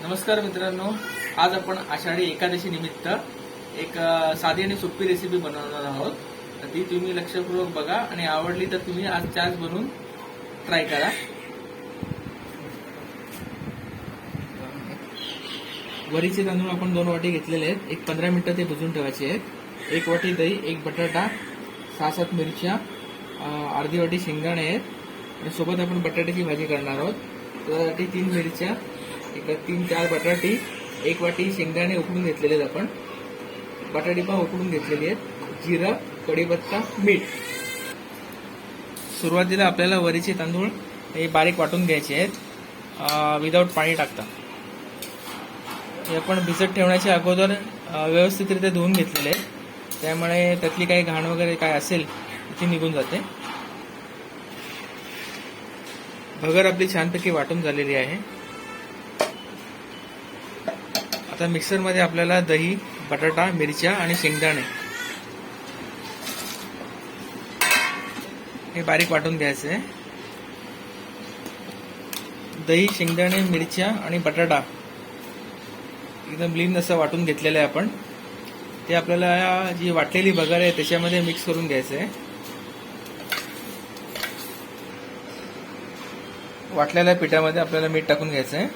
नमस्कार मित्रांनो, आज आपण आषाढी एकादशी निमित्त एक साधी आणि सोपी रेसिपी बनवणार आहोत. तर ती तुम्ही लक्षपूर्वक बघा आणि आवडली तर तुम्ही आज चाच बनवून ट्राय करा. वरीचे तांदूळ आपण 2 वाटी घेतलेले आहेत. एक 15 मिनिटं ते भिजून ठेवायचे आहेत. 1 वाटी दही, 1 बटाटा, 6-7 मिरच्या, अर्धी वाटी शेंगदाणे आहेत आणि सोबत आपण बटाट्याची भाजी करणार आहोत. त्यासाठी 3 मिरच्या, 3-4 बटाटे, 1 वाटी शेंगदाणे उकडून घेतलेले आहेत. आपण बटाटे पण उकडून घेतलेली आहेत. जिरं, कढीपत्ता, मीठ. सुरुवातीला आपल्याला वरीचे तांदूळ हे बारीक वाटून घ्यायचे आहेत विदाऊट पाणी टाकता. हे आपण भिजत ठेवण्याच्या अगोदर व्यवस्थितरित्या धुवून घेतलेले आहेत, त्यामुळे त्यातली काही घाण वगैरे काय असेल ती निघून जाते. भगर आपली छानपैकी वाटून झालेली आहे. आता मिक्सरमध्ये आपल्याला दही, बटाटा, मिरच्या आणि शेंगदाणे हे बारीक वाटून घ्यायचे आहे. दही, शेंगदाणे, मिरच्या आणि बटाटा एकदम ब्लीन असं वाटून घेतलेलं आहे आपण. ते आपल्याला जी वाटलेली भगर आहे त्याच्यामध्ये मिक्स करून घ्यायचं आहे. वाटलेल्या पिठामध्ये आपल्याला मीठ टाकून घ्यायचं आहे.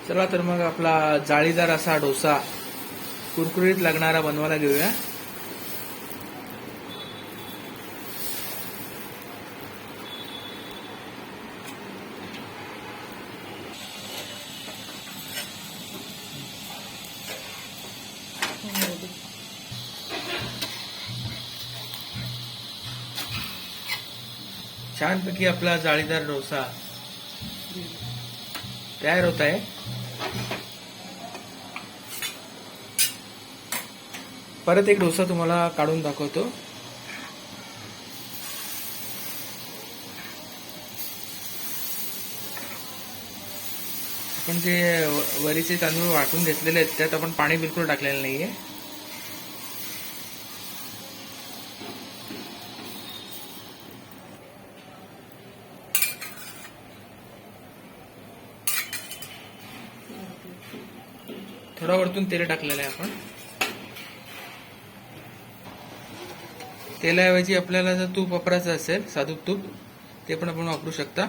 चला तर मग आपला जाळीदार असा डोसा कुरकुरीत लागणारा बनवायला घेऊया. छानपैकी आपला जाळीदार डोसा तयार होत आहे. परत एक डोसा तुम्हाला काढून दाखवतो. आपण जे वरीचे तांदूळ वाटून घेतलेले आहेत त्यात आपण पाणी बिलकुल टाकलेलं नाहीये. थोडा वरतून तेल टाकलेलं आहे आपण. तेलाऐवजी आपल्याला जर तूप वापरायचं असेल, साधूक तूप, ते पण आपण वापरू शकता.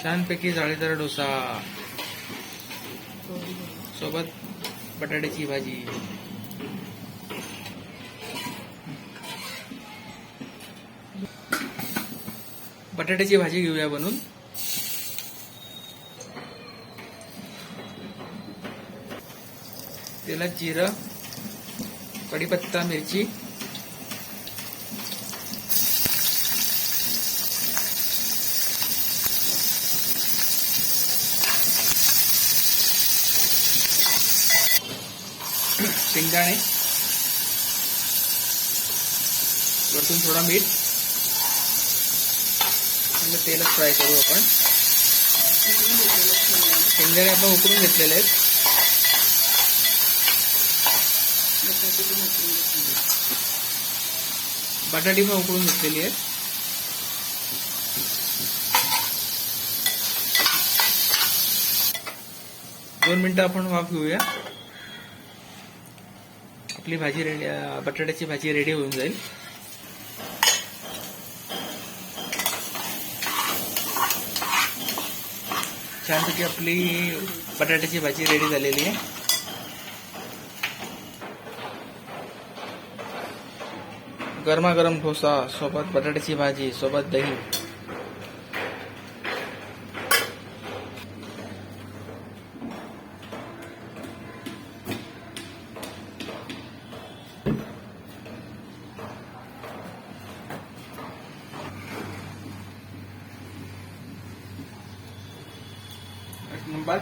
छानपैकी जाळीदार डोसा सोबत बटाट्याची भाजी. बटाट्याची भाजी घेऊया बनवून. तेलात जिरं, कढीपत्ता, मिरची, शेंगदाणे, वरतून थोडा मीठ, तेलात फ्राय करू आपण. शेंगदाणे आपण उकडून घेतलेले आहेत. बटाटी पण उकडून घेतलेली आहेत. दोन मिनिटं आपण वाफ घेऊया. आपली भाजी रेडी, बटाट्याची भाजी रेडी होऊन जाईल. छानपैकी आपली बटाट्याची भाजी रेडी झालेली आहे. गरमागरम डोसा सोबत बटाट्याची भाजी सोबत दही. नंबर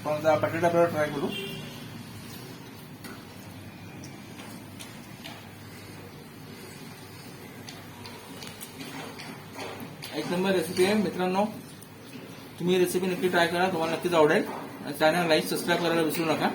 बटाटा बरोबर ट्राय करू. एक नंबर रेसिपी आहे मित्रांनो. तुम्ही रेसिपी नक्की ट्राय करा, तुम्हाला नक्कीच आवडेल. चॅनल लाईक, सबस्क्राईब करायला विसरू नका.